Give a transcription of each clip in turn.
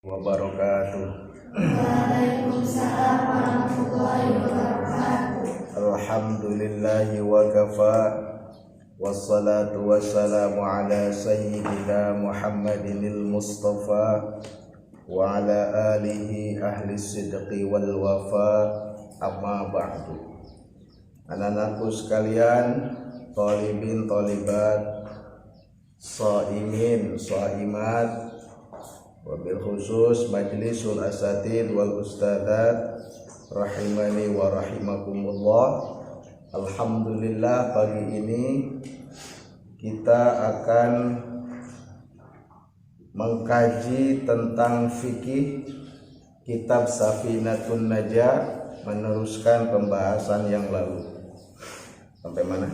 wabarakatuh. Waalaikumsalam warahmatullahi wabarakatuh. Alhamdulillahi wa kafa, wassalatu wassalamu ala sayyidina Muhammadinil Mustafa wa ala alihi ahli sidqi wal wafa, amma ba'du. Anak-anakku sekalian, talibin talibat, shaimin shaimat, wabil khusus majlisul asatid wal ustadzat rahimani wa rahimakumullah. Alhamdulillah, pagi ini kita akan mengkaji tentang fikih kitab Safinatun Najah, meneruskan pembahasan yang lalu. Sampai mana?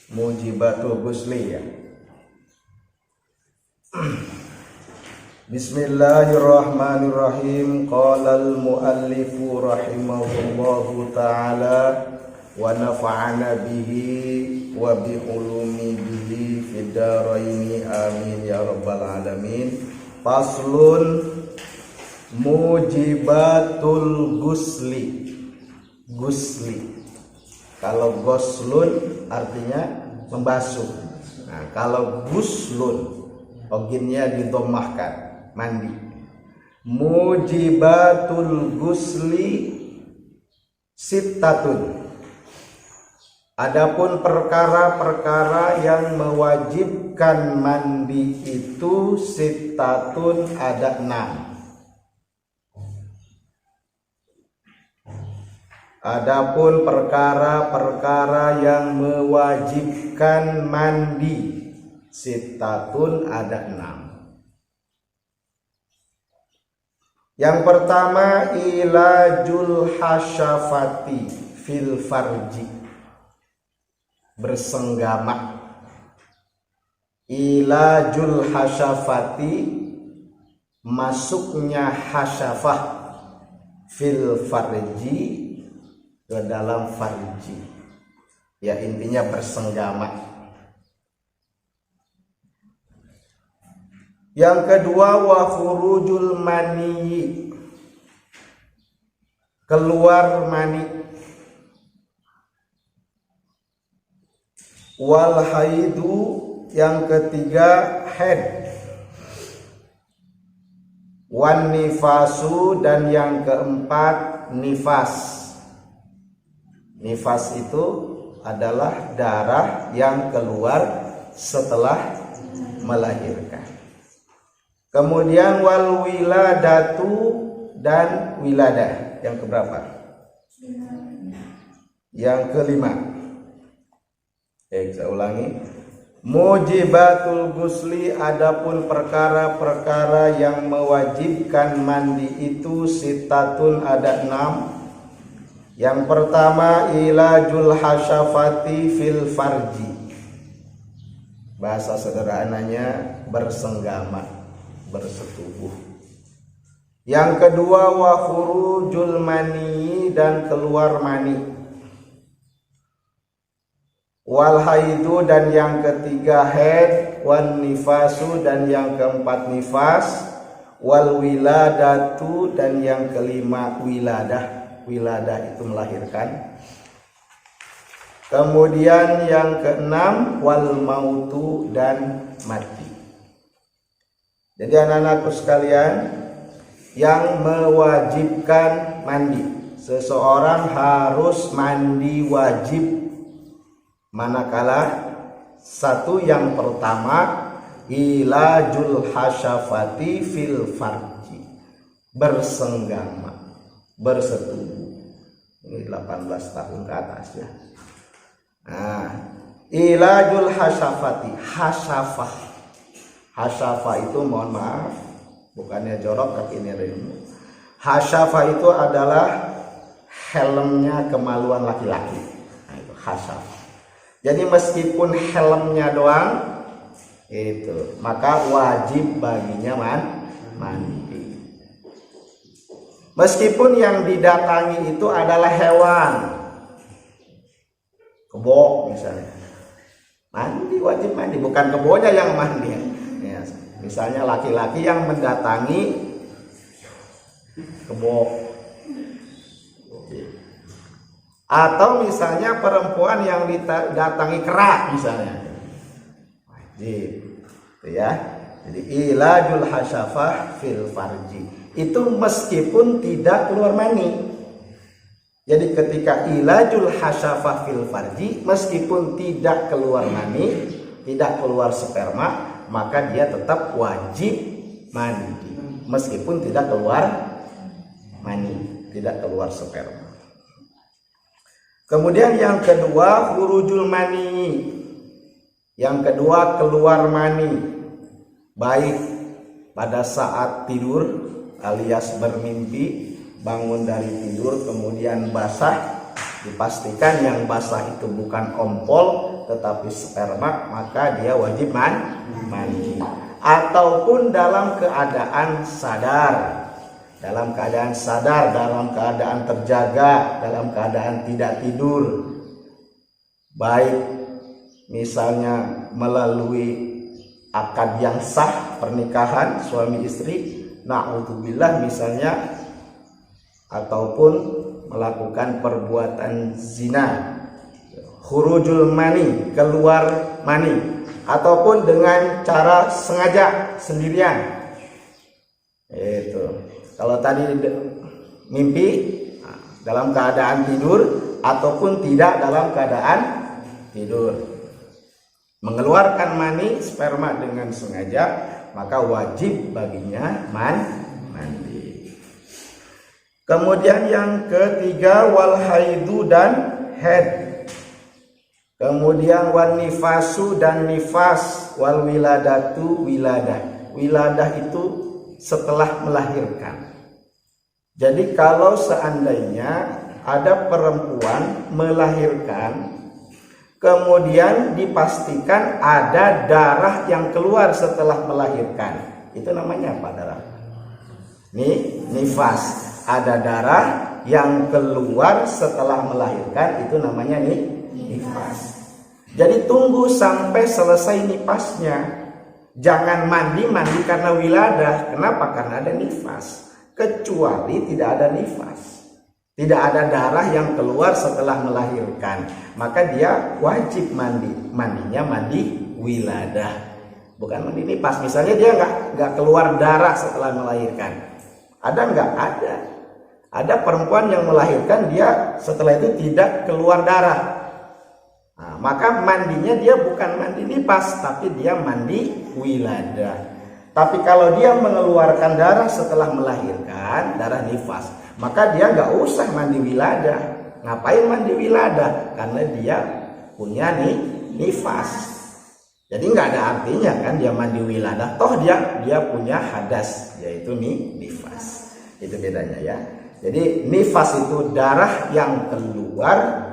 Mujibatul Ghusli ya. Bismillahirrahmanirrahim. Qala al-muallifu rahimahullahu ta'ala wa nafa'ana bihi wa bi ulumi bihi fid dharaini amin ya rabbal alamin. Faslun mujibatul ghusli. Ghusli, kalau ghuslun artinya membasuh. Nah, kalau ghuslun oginnya didomahkan, mandi. Mujibatul ghusli sittatun. Adapun perkara-perkara yang mewajibkan mandi itu sittatun, ada 6. Adapun perkara-perkara yang mewajibkan mandi sittatun, ada 6. Yang pertama, ilajul hasyafati fil farji, bersenggama. Ilajul hasyafati, masuknya hasyafah, fil farji, ke dalam farji, ya intinya bersenggama. Yang kedua, wa khurujul mani, keluar mani. Wal haidu, yang ketiga haid. Wan nifasu, dan yang keempat nifas. Nifas itu adalah darah yang keluar setelah melahirkan. Kemudian wal wiladatu, dan wiladah, yang keberapa? Yang kelima. Saya ulangi. Mujibatul ghusli, adapun perkara-perkara yang mewajibkan mandi itu sittatun, ada 6. Yang pertama, ilajul hasyafati fil farji, bahasa sederhananya bersenggama, bersetubuh. Yang kedua, wa khurujul mani, dan keluar mani. Wal haidu, dan yang ketiga haid. Wan nifasu, dan yang keempat nifas. Wal wiladatu, dan yang kelima wiladah. Wiladah itu melahirkan. Kemudian yang keenam, wal mautu, dan mati. Jadi anak-anakku sekalian, yang mewajibkan mandi, seseorang harus mandi wajib manakala satu, yang pertama, ilajul hasyafati fil farji, bersenggama, bersetubuh. Ini 18 tahun ke atas ya. Nah, ilajul hasyafati, hasyafah. Hasyafah itu, mohon maaf, bukannya jorok tapi ini ada ilmu. Hasyafah itu adalah helmnya kemaluan laki-laki. Nah, itu hasyafah. Jadi meskipun helmnya doang itu, maka wajib baginya mandi. Meskipun yang didatangi itu adalah hewan, kebo misalnya, mandi, wajib mandi, bukan kebonya yang mandi ya. Misalnya laki-laki yang mendatangi kebok, atau misalnya perempuan yang didatangi kerak misalnya, wajib, ya. Jadi ilajul hasyafah fil farji itu meskipun tidak keluar mani. Jadi ketika ilajul hasyafah fil farji meskipun tidak keluar mani, tidak keluar sperma, maka dia tetap wajib mandi meskipun tidak keluar mani, tidak keluar sperma. Kemudian yang kedua khurujul mani. Yang kedua keluar mani, baik pada saat tidur alias bermimpi, bangun dari tidur kemudian basah, dipastikan yang basah itu bukan ompol tetapi sperma, maka dia wajib mandi. Ataupun dalam keadaan sadar, dalam keadaan terjaga, dalam keadaan tidak tidur, baik misalnya melalui akad yang sah pernikahan suami istri, na'udzubillah misalnya, ataupun melakukan perbuatan zina, khurujul mani, keluar mani, ataupun dengan cara sengaja sendirian. Itu kalau tadi mimpi dalam keadaan tidur ataupun tidak dalam keadaan tidur, mengeluarkan mani sperma dengan sengaja, maka wajib baginya mandi. Kemudian yang ketiga wal haidu dan haid. Kemudian wan nifasu dan nifas, wal wiladatu wiladah. Wiladah itu setelah melahirkan. Jadi kalau seandainya ada perempuan melahirkan, kemudian dipastikan ada darah yang keluar setelah melahirkan, itu namanya apa darah? Nifas. Ada darah yang keluar setelah melahirkan, itu namanya nifas. Jadi tunggu sampai selesai nifasnya. Jangan mandi karena wiladah. Kenapa? Karena ada nifas. Kecuali tidak ada nifas, tidak ada darah yang keluar setelah melahirkan, maka dia wajib mandinya mandi wiladah, bukan mandi nifas. Misalnya dia nggak keluar darah setelah melahirkan, ada nggak? Ada perempuan yang melahirkan, dia setelah itu tidak keluar darah, nah, maka mandinya dia bukan mandi nifas tapi dia mandi wiladah. Tapi kalau dia mengeluarkan darah setelah melahirkan, darah nifas, maka dia nggak usah mandi wiladah. Ngapain mandi wiladah? Karena dia punya nifas. Jadi nggak ada artinya kan dia mandi wiladah. Toh dia punya hadas, yaitu nifas. Itu bedanya ya. Jadi nifas itu darah yang keluar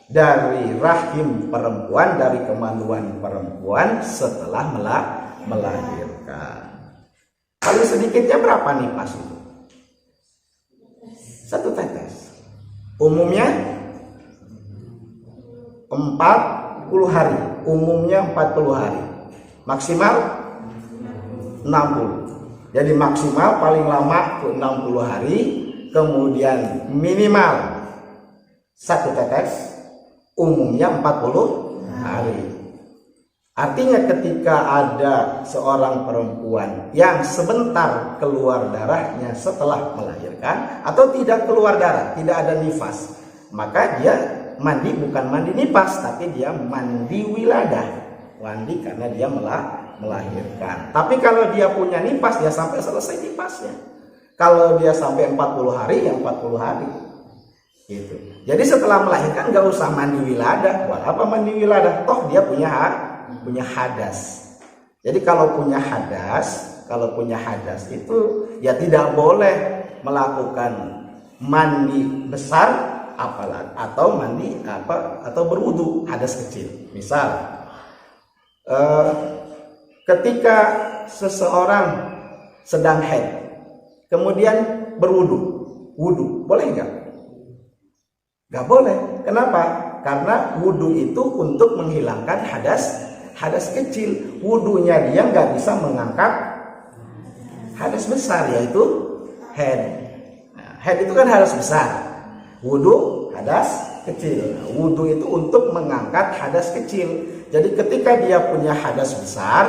dari rahim perempuan, dari kemaluan perempuan setelah melahirkan. Paling sedikitnya berapa nifas itu? 1 tetes. Umumnya 40 hari. Umumnya 40 hari. Maksimal 60. Jadi maksimal paling lama 60 hari. Kemudian minimal 1 tetes. Umumnya 40 hari. Artinya ketika ada seorang perempuan yang sebentar keluar darahnya setelah melahirkan atau tidak keluar darah, tidak ada nifas, maka dia mandi bukan mandi nifas tapi dia mandi wiladah. Mandi karena dia melahirkan. Tapi kalau dia punya nifas, dia sampai selesai nifasnya. Kalau dia sampai 40 hari, ya 40 hari. Gitu. Jadi setelah melahirkan gak usah mandi wiladah. Buat apa mandi wiladah? Toh dia punya hadas. Jadi kalau punya hadas itu ya tidak boleh melakukan mandi besar atau berwudu hadas kecil. Misal ketika seseorang sedang haid kemudian wudu boleh nggak? Nggak boleh. Kenapa? Karena wudu itu untuk menghilangkan hadas kecil. Wudunya dia nggak bisa mengangkat hadas besar, yaitu haid. Nah, haid itu kan hadas besar, wudu hadas kecil. Nah, wudu itu untuk mengangkat hadas kecil. Jadi ketika dia punya hadas besar,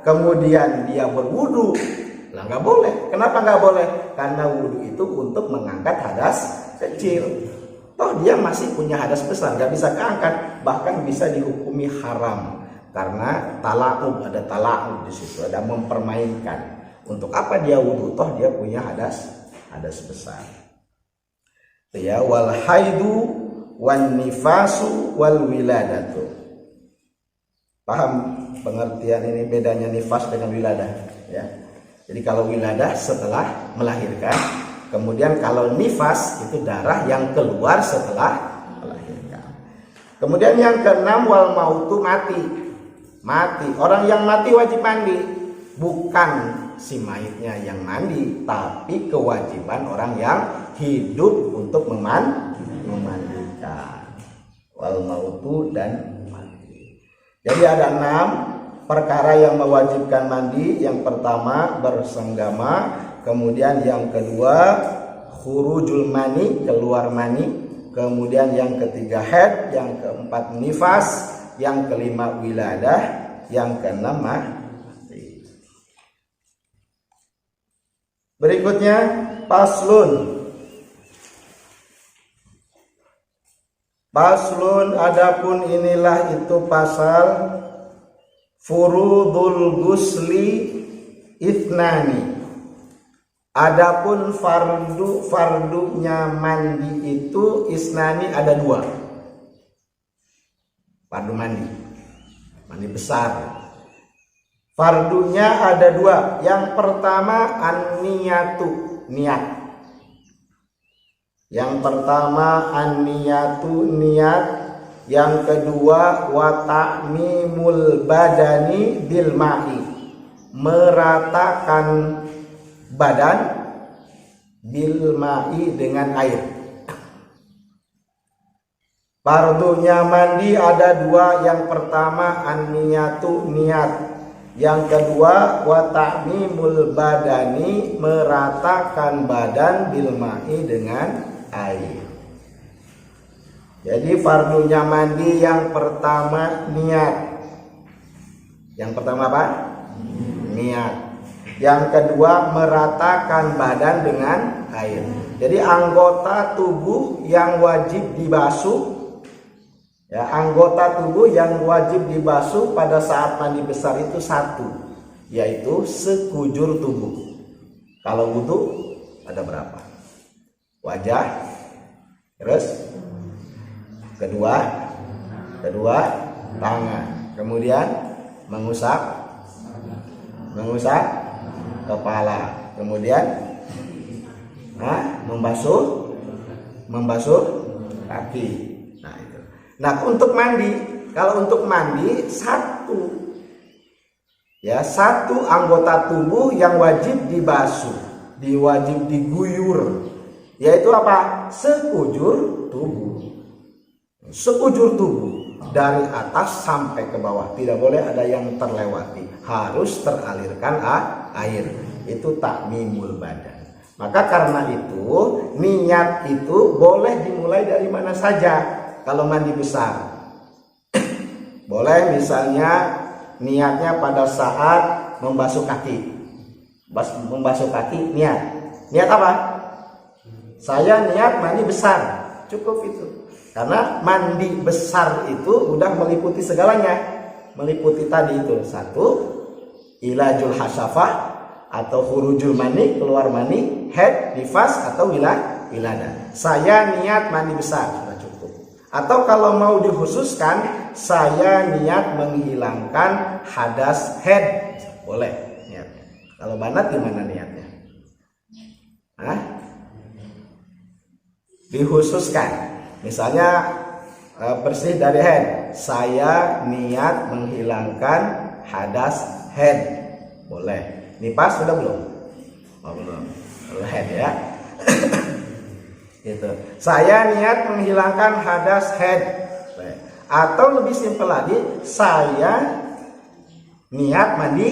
kemudian dia berwudu, lah nggak boleh. Kenapa nggak boleh? Karena wudu itu untuk mengangkat hadas kecil. Toh dia masih punya hadas besar, nggak bisa keangkat, bahkan bisa dihukumi haram. Karena ada tala'ub di situ, ada mempermainkan. Untuk apa dia wudu? Toh dia punya hadas besar. Ya, wal haidu wan nifasu wal wiladatu. Paham pengertian ini, bedanya nifas dengan wiladah, ya. Jadi kalau wiladah setelah melahirkan, kemudian kalau nifas itu darah yang keluar setelah melahirkan. Kemudian yang keenam, wal mautu mati. Orang yang mati wajib mandi, bukan si mayitnya yang mandi, tapi kewajiban orang yang hidup untuk memandikan. Wal mautu dan mati. Jadi ada 6 perkara yang mewajibkan mandi. Yang pertama bersenggama, kemudian yang kedua khurujul mani, keluar mani, kemudian yang ketiga haid, yang keempat nifas, yang kelima wiladah, yang keenam mati. Berikutnya paslun. Adapun inilah itu pasal furudul gusli ithnani. Adapun fardunya mandi itu isnani, ada 2. Fardu mandi besar. Fardunya ada 2. Yang pertama an-niyatu, niat. Yang pertama an-niyatu, niat. Yang kedua wa ta'mimul badani bil ma'i, meratakan badan bil ma'i dengan air. Fardunya mandi ada 2. Yang pertama an-niyatu, niat. Yang kedua wa ta'mimul badani, meratakan badan bil ma'i dengan air. Jadi fardunya mandi yang pertama niat. Yang pertama apa? Niat. Yang kedua meratakan badan dengan air. Jadi anggota tubuh yang wajib dibasuh, ya, anggota tubuh yang wajib dibasuh pada saat mandi besar itu 1, yaitu sekujur tubuh. Kalau wudu ada berapa? Wajah, terus kedua tangan, kemudian mengusap kepala, kemudian membasuh kaki. Nah, untuk mandi, kalau untuk mandi 1, ya, 1 anggota tubuh yang wajib dibasuh, wajib diguyur, yaitu apa? Sekujur tubuh dari atas sampai ke bawah, tidak boleh ada yang terlewati, harus teralirkan air. Itu takmimul badan. Maka karena itu niat itu boleh dimulai dari mana saja. Kalau mandi besar boleh misalnya niatnya pada saat membasuh kaki. Niat apa? Saya niat mandi besar, cukup itu. Karena mandi besar itu udah meliputi segalanya. Meliputi tadi itu 1, ilajul hasyafah atau khurujul mani, keluar mani, haid, nifas atau wiladah. Saya niat mandi besar, sudah cukup. Atau kalau mau dikhususkan, saya niat menghilangkan hadas haid, boleh niatnya. Kalau banat gimana niatnya? Dikhususkan. Misalnya bersih dari haid, saya niat menghilangkan hadas haid, boleh. Nifas sudah belum? Belum. Haid ya. Gitu. Saya niat menghilangkan hadas haid. Atau lebih simpel lagi, saya niat mandi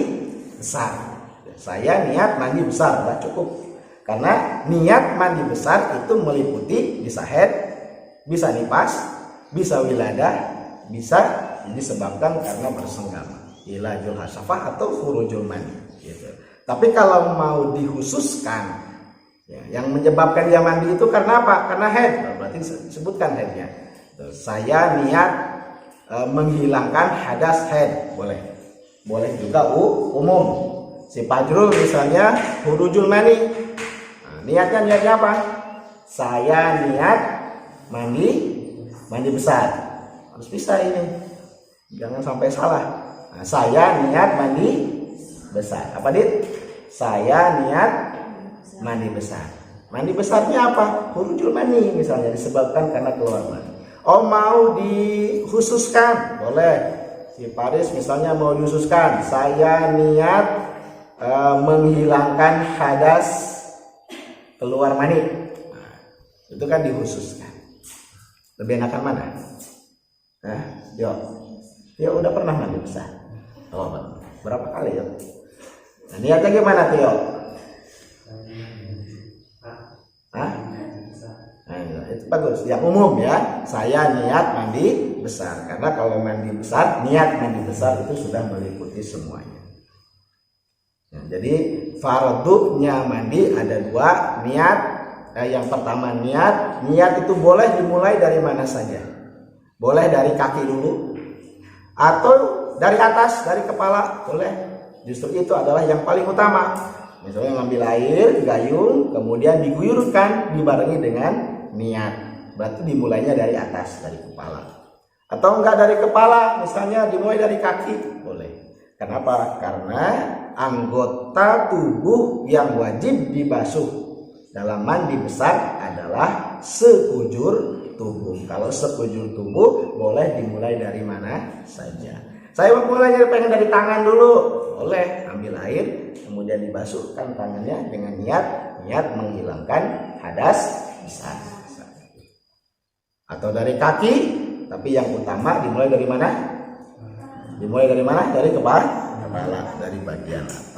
besar. Saya niat mandi besar, udah cukup. Karena niat mandi besar itu meliputi bisa haid, bisa nifas, bisa wiladah, bisa disebabkan karena bersenggama, ilajul hasafah atau khurujul mani gitu. Tapi kalau mau dikhususkan ya, yang menyebabkan dia mandi itu karena apa? Karena haid, berarti sebutkan haidnya. Saya niat menghilangkan hadas haid, boleh. Boleh juga umum. Si Fajrul misalnya khurujul mani. Nah, niatnya apa? Saya niat mandi besar. Harus bisa ini. Jangan sampai salah. Nah, saya niat mandi besar. Apa Dit? Saya niat mandi besar. Mandi besarnya apa? Khurujul mani misalnya disebabkan karena keluar mani. Oh mau dikhususkan? Boleh. Si Paris misalnya mau dikhususkan. Saya niat menghilangkan hadas keluar mani. Nah, itu kan dikhususkan. Lebih enakan mana? Nah, Tio udah pernah mandi besar? Oh, berapa kali ya? Nah, niatnya gimana Tio? Hah? Nah, itu bagus. Yang umum ya, saya niat mandi besar. Karena kalau mandi besar, niat mandi besar itu sudah meliputi semuanya. Nah, jadi fardunya mandi ada dua. Niat, yang pertama niat itu boleh dimulai dari mana saja. Boleh dari kaki dulu, atau dari atas, dari kepala, boleh. Justru itu adalah yang paling utama. Misalnya ngambil air, gayung, kemudian diguyurkan dibarengi dengan niat. Berarti dimulainya dari atas, dari kepala. Atau enggak dari kepala, misalnya dimulai dari kaki, boleh. Kenapa? Karena anggota tubuh yang wajib dibasuh dalam mandi besar adalah sekujur tubuh. Kalau sekujur tubuh boleh dimulai dari mana saja. Saya mulainya pengen dari tangan dulu, boleh. Ambil air, kemudian dibasuhkan tangannya dengan niat menghilangkan hadas besar. Atau dari kaki, tapi yang utama dimulai dari mana? Dimulai dari mana? Dari kepala, dari bagian atas.